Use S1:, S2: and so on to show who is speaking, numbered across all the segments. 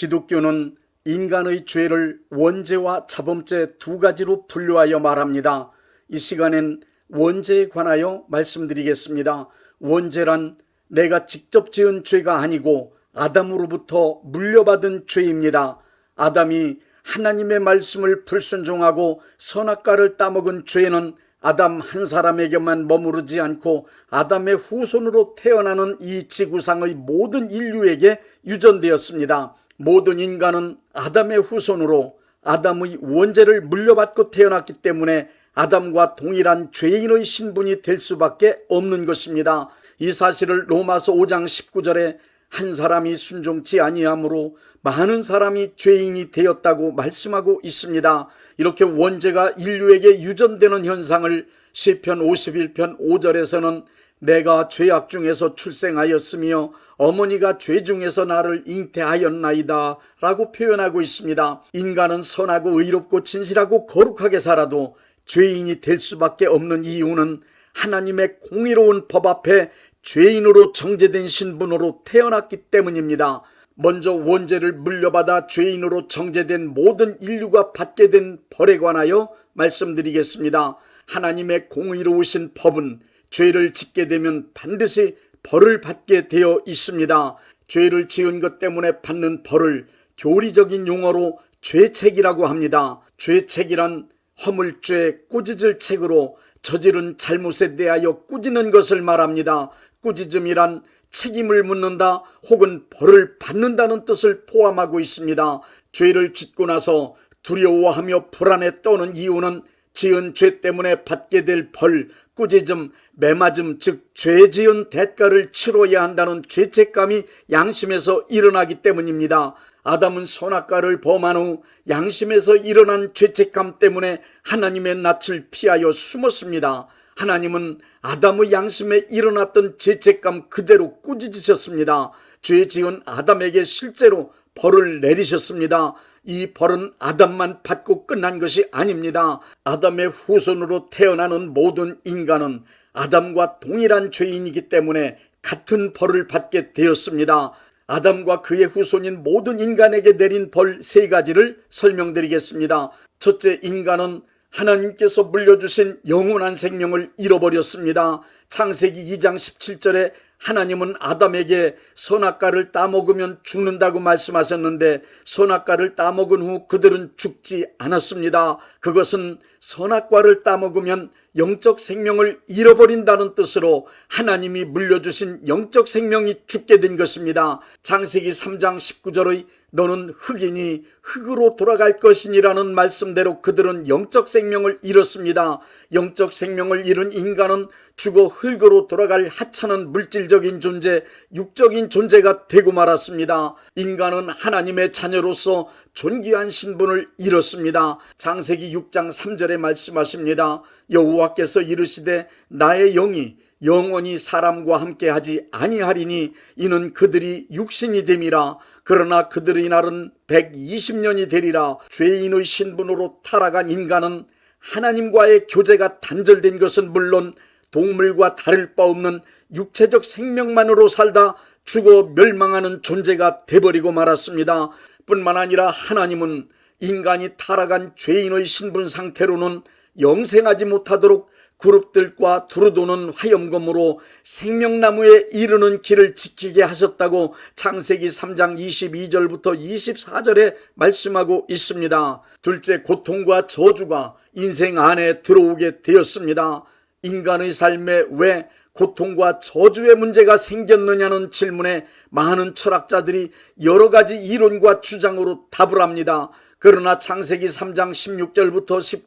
S1: 기독교는 인간의 죄를 원죄와 자범죄 두 가지로 분류하여 말합니다. 이 시간엔 원죄에 관하여 말씀드리겠습니다. 원죄란 내가 직접 지은 죄가 아니고 아담으로부터 물려받은 죄입니다. 아담이 하나님의 말씀을 불순종하고 선악과를 따먹은 죄는 아담 한 사람에게만 머무르지 않고 아담의 후손으로 태어나는 이 지구상의 모든 인류에게 유전되었습니다. 모든 인간은 아담의 후손으로 아담의 원죄를 물려받고 태어났기 때문에 아담과 동일한 죄인의 신분이 될 수밖에 없는 것입니다. 이 사실을 로마서 5장 19절에 한 사람이 순종치 아니함으로 많은 사람이 죄인이 되었다고 말씀하고 있습니다. 이렇게 원죄가 인류에게 유전되는 현상을 시편 51편 5절에서는 내가 죄악 중에서 출생하였으며 어머니가 죄 중에서 나를 잉태하였나이다 라고 표현하고 있습니다. 인간은 선하고 의롭고 진실하고 거룩하게 살아도 죄인이 될 수밖에 없는 이유는 하나님의 공의로운 법 앞에 죄인으로 정죄된 신분으로 태어났기 때문입니다. 먼저 원죄를 물려받아 죄인으로 정죄된 모든 인류가 받게 된 벌에 관하여 말씀드리겠습니다. 하나님의 공의로우신 법은 죄를 짓게 되면 반드시 벌을 받게 되어 있습니다. 죄를 지은 것 때문에 받는 벌을 교리적인 용어로 죄책이라고 합니다. 죄책이란 허물죄, 꾸짖을 책으로 저지른 잘못에 대하여 꾸짖는 것을 말합니다. 꾸짖음이란 책임을 묻는다 혹은 벌을 받는다는 뜻을 포함하고 있습니다. 죄를 짓고 나서 두려워하며 불안에 떠는 이유는 지은 죄 때문에 받게 될 벌, 꾸짖음, 매맞음, 즉 죄 지은 대가를 치러야 한다는 죄책감이 양심에서 일어나기 때문입니다. 아담은 선악과를 범한 후 양심에서 일어난 죄책감 때문에 하나님의 낯을 피하여 숨었습니다. 하나님은 아담의 양심에 일어났던 죄책감 그대로 꾸짖으셨습니다. 죄 지은 아담에게 실제로 벌을 내리셨습니다. 이 벌은 아담만 받고 끝난 것이 아닙니다. 아담의 후손으로 태어나는 모든 인간은 아담과 동일한 죄인이기 때문에 같은 벌을 받게 되었습니다. 아담과 그의 후손인 모든 인간에게 내린 벌 세 가지를 설명드리겠습니다. 첫째, 인간은 하나님께서 물려주신 영원한 생명을 잃어버렸습니다. 창세기 2장 17절에 하나님은 아담에게 선악과를 따먹으면 죽는다고 말씀하셨는데 선악과를 따먹은 후 그들은 죽지 않았습니다. 그것은 선악과를 따먹으면 영적 생명을 잃어버린다는 뜻으로 하나님이 물려주신 영적 생명이 죽게 된 것입니다. 창세기 3장 19절의 너는 흙이니 흙으로 돌아갈 것이니라는 말씀대로 그들은 영적 생명을 잃었습니다. 영적 생명을 잃은 인간은 죽어 흙으로 돌아갈 하찮은 물질적인 존재, 육적인 존재가 되고 말았습니다. 인간은 하나님의 자녀로서 존귀한 신분을 잃었습니다. 창세기 6장 3절에 말씀하십니다. 여호와께서 이르시되 나의 영이 영원히 사람과 함께하지 아니하리니 이는 그들이 육신이 됨이라. 그러나 그들의 날은 120년이 되리라. 죄인의 신분으로 타락한 인간은 하나님과의 교제가 단절된 것은 물론 동물과 다를 바 없는 육체적 생명만으로 살다 죽어 멸망하는 존재가 돼버리고 말았습니다. 뿐만 아니라 하나님은 인간이 타락한 죄인의 신분 상태로는 영생하지 못하도록 그룹들과 두루도는 화염검으로 생명나무에 이르는 길을 지키게 하셨다고 창세기 3장 22절부터 24절에 말씀하고 있습니다. 둘째, 고통과 저주가 인생 안에 들어오게 되었습니다. 인간의 삶에 왜 고통과 저주의 문제가 생겼느냐는 질문에 많은 철학자들이 여러 가지 이론과 주장으로 답을 합니다. 그러나 창세기 3장 16절부터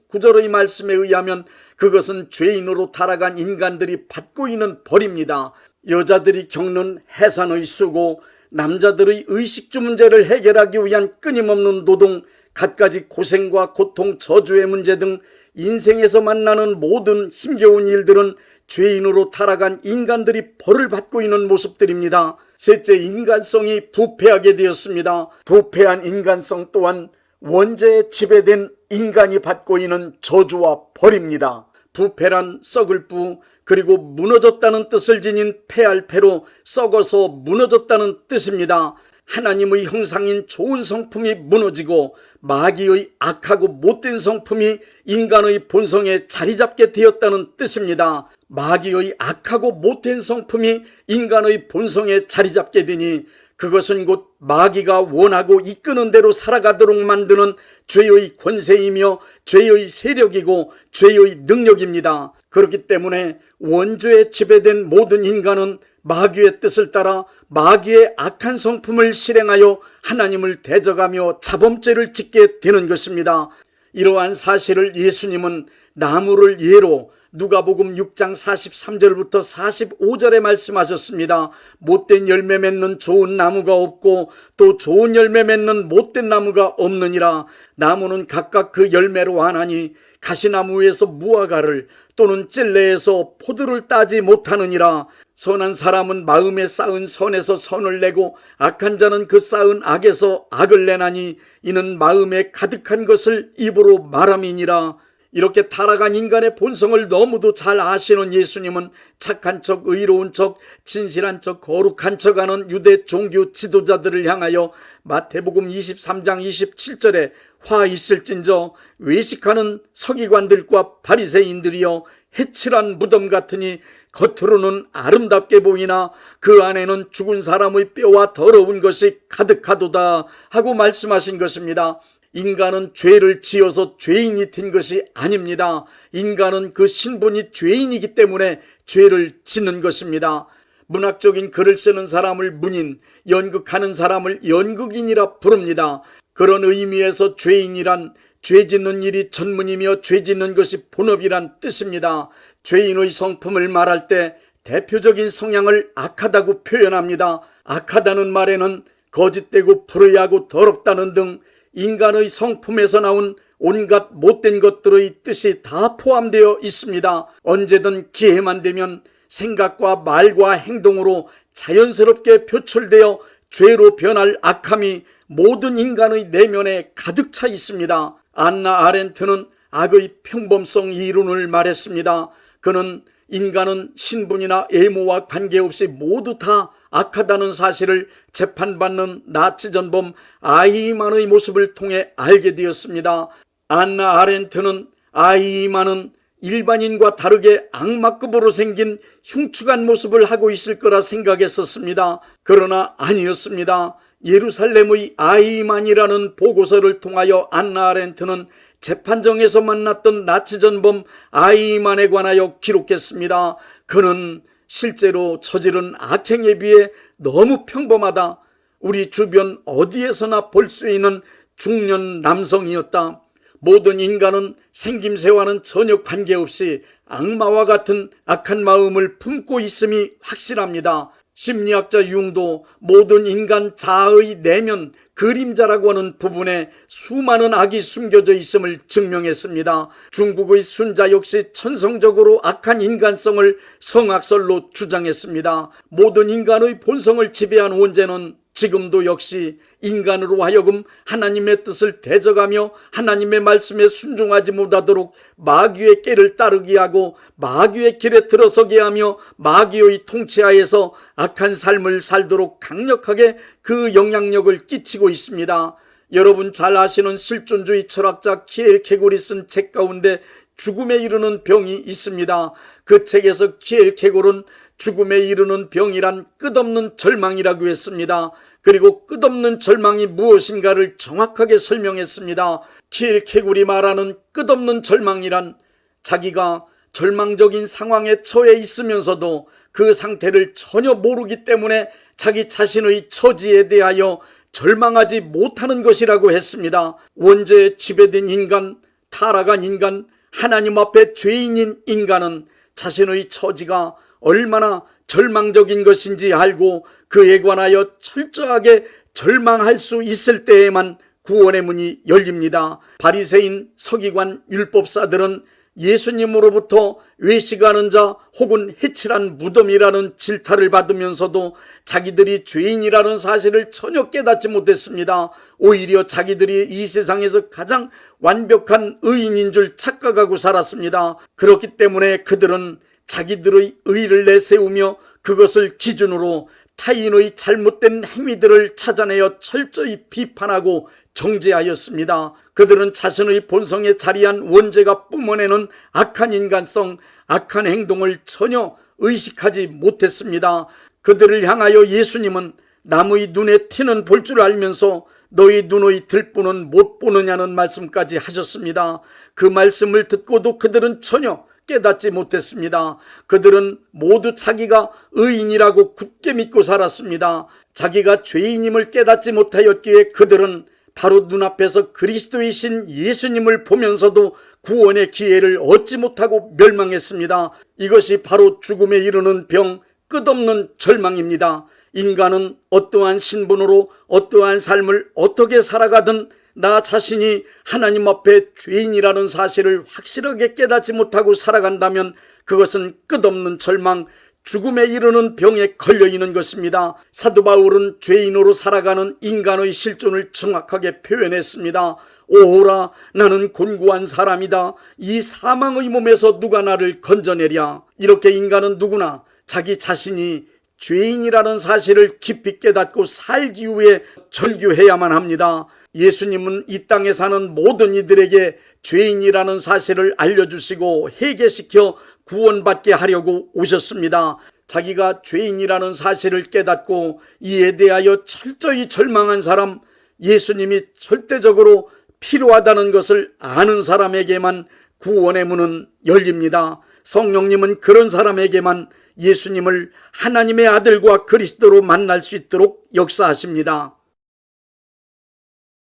S1: 19절의 말씀에 의하면 그것은 죄인으로 타락한 인간들이 받고 있는 벌입니다. 여자들이 겪는 해산의 수고, 남자들의 의식주 문제를 해결하기 위한 끊임없는 노동, 갖가지 고생과 고통, 저주의 문제 등 인생에서 만나는 모든 힘겨운 일들은 죄인으로 타락한 인간들이 벌을 받고 있는 모습들입니다. 셋째, 인간성이 부패하게 되었습니다. 부패한 인간성 또한 원죄에 지배된 인간이 받고 있는 저주와 벌입니다. 부패란 썩을 부, 그리고 무너졌다는 뜻을 지닌 폐할 패로 썩어서 무너졌다는 뜻입니다. 하나님의 형상인 좋은 성품이 무너지고 마귀의 악하고 못된 성품이 인간의 본성에 자리 잡게 되었다는 뜻입니다. 마귀의 악하고 못된 성품이 인간의 본성에 자리 잡게 되니 그것은 곧 마귀가 원하고 이끄는 대로 살아가도록 만드는 죄의 권세이며 죄의 세력이고 죄의 능력입니다. 그렇기 때문에 원죄에 지배된 모든 인간은 마귀의 뜻을 따라 마귀의 악한 성품을 실행하여 하나님을 대적하며 자범죄를 짓게 되는 것입니다. 이러한 사실을 예수님은 나무를 예로 누가복음 6장 43절부터 45절에 말씀하셨습니다. 못된 열매 맺는 좋은 나무가 없고 또 좋은 열매 맺는 못된 나무가 없느니라. 나무는 각각 그 열매로 하나니 가시나무에서 무화과를 또는 찔레에서 포도를 따지 못하느니라. 선한 사람은 마음에 쌓은 선에서 선을 내고 악한 자는 그 쌓은 악에서 악을 내나니 이는 마음에 가득한 것을 입으로 말함이니라. 이렇게 타락한 인간의 본성을 너무도 잘 아시는 예수님은 착한 척, 의로운 척, 진실한 척, 거룩한 척하는 유대 종교 지도자들을 향하여 마태복음 23장 27절에 화 있을진저 외식하는 서기관들과 바리새인들이여 해칠한 무덤 같으니 겉으로는 아름답게 보이나 그 안에는 죽은 사람의 뼈와 더러운 것이 가득하도다 하고 말씀하신 것입니다. 인간은 죄를 지어서 죄인이 된 것이 아닙니다. 인간은 그 신분이 죄인이기 때문에 죄를 짓는 것입니다. 문학적인 글을 쓰는 사람을 문인, 연극하는 사람을 연극인이라 부릅니다. 그런 의미에서 죄인이란 죄 짓는 일이 전문이며 죄 짓는 것이 본업이란 뜻입니다. 죄인의 성품을 말할 때 대표적인 성향을 악하다고 표현합니다. 악하다는 말에는 거짓되고 불의하고 더럽다는 등 인간의 성품에서 나온 온갖 못된 것들의 뜻이 다 포함되어 있습니다. 언제든 기회만 되면 생각과 말과 행동으로 자연스럽게 표출되어 죄로 변할 악함이 모든 인간의 내면에 가득 차 있습니다. 안나 아렌트는 악의 평범성 이론을 말했습니다. 그는 인간은 신분이나 외모와 관계없이 모두 다 악하다는 사실을 재판받는 나치 전범 아이히만의 모습을 통해 알게 되었습니다. 안나 아렌트는 아이히만은 일반인과 다르게 악마급으로 생긴 흉측한 모습을 하고 있을 거라 생각했었습니다. 그러나 아니었습니다. 예루살렘의 아이히만이라는 보고서를 통하여 안나 아렌트는 재판정에서 만났던 나치 전범 아이히만에 관하여 기록했습니다. 그는 실제로 저지른 악행에 비해 너무 평범하다. 우리 주변 어디에서나 볼 수 있는 중년 남성이었다. 모든 인간은 생김새와는 전혀 관계없이 악마와 같은 악한 마음을 품고 있음이 확실합니다. 심리학자 융도 모든 인간 자아의 내면 그림자라고 하는 부분에 수많은 악이 숨겨져 있음을 증명했습니다. 중국의 순자 역시 천성적으로 악한 인간성을 성악설로 주장했습니다. 모든 인간의 본성을 지배한 원죄는 지금도 역시 인간으로 하여금 하나님의 뜻을 대적하며 하나님의 말씀에 순종하지 못하도록 마귀의 꾀를 따르게 하고 마귀의 길에 들어서게 하며 마귀의 통치하에서 악한 삶을 살도록 강력하게 그 영향력을 끼치고 있습니다. 여러분 잘 아시는 실존주의 철학자 키엘케골이 쓴 책 가운데 죽음에 이르는 병이 있습니다. 그 책에서 키엘케골은 죽음에 이르는 병이란 끝없는 절망이라고 했습니다. 그리고 끝없는 절망이 무엇인가를 정확하게 설명했습니다. 키엘케골이 말하는 끝없는 절망이란 자기가 절망적인 상황에 처해 있으면서도 그 상태를 전혀 모르기 때문에 자기 자신의 처지에 대하여 절망하지 못하는 것이라고 했습니다. 원죄에 지배된 인간, 타락한 인간, 하나님 앞에 죄인인 인간은 자신의 처지가 얼마나 절망적인 것인지 알고 그에 관하여 철저하게 절망할 수 있을 때에만 구원의 문이 열립니다. 바리새인, 서기관, 율법사들은 예수님으로부터 외식하는 자 혹은 해칠한 무덤이라는 질타를 받으면서도 자기들이 죄인이라는 사실을 전혀 깨닫지 못했습니다. 오히려 자기들이 이 세상에서 가장 완벽한 의인인 줄 착각하고 살았습니다. 그렇기 때문에 그들은 자기들의 의를 내세우며 그것을 기준으로 타인의 잘못된 행위들을 찾아내어 철저히 비판하고 정죄하였습니다. 그들은 자신의 본성에 자리한 원죄가 뿜어내는 악한 인간성, 악한 행동을 전혀 의식하지 못했습니다. 그들을 향하여 예수님은 남의 눈에 티는 볼 줄 알면서 너희 눈의 들보는 못 보느냐는 말씀까지 하셨습니다. 그 말씀을 듣고도 그들은 전혀 깨닫지 못했습니다. 그들은 모두 자기가 의인이라고 굳게 믿고 살았습니다. 자기가 죄인임을 깨닫지 못하였기에 그들은 바로 눈앞에서 그리스도이신 예수님을 보면서도 구원의 기회를 얻지 못하고 멸망했습니다. 이것이 바로 죽음에 이르는 병, 끝없는 절망입니다. 인간은 어떠한 신분으로 어떠한 삶을 어떻게 살아가든 나 자신이 하나님 앞에 죄인이라는 사실을 확실하게 깨닫지 못하고 살아간다면 그것은 끝없는 절망, 죽음에 이르는 병에 걸려있는 것입니다. 사도 바울은 죄인으로 살아가는 인간의 실존을 정확하게 표현했습니다. 오호라, 나는 곤고한 사람이다. 이 사망의 몸에서 누가 나를 건져내랴. 이렇게 인간은 누구나 자기 자신이 죄인이라는 사실을 깊이 깨닫고 살기 위해 절규해야만 합니다. 예수님은 이 땅에 사는 모든 이들에게 죄인이라는 사실을 알려주시고 회개시켜 구원받게 하려고 오셨습니다. 자기가 죄인이라는 사실을 깨닫고 이에 대하여 철저히 절망한 사람, 예수님이 절대적으로 필요하다는 것을 아는 사람에게만 구원의 문은 열립니다. 성령님은 그런 사람에게만 예수님을 하나님의 아들과 그리스도로 만날 수 있도록 역사하십니다.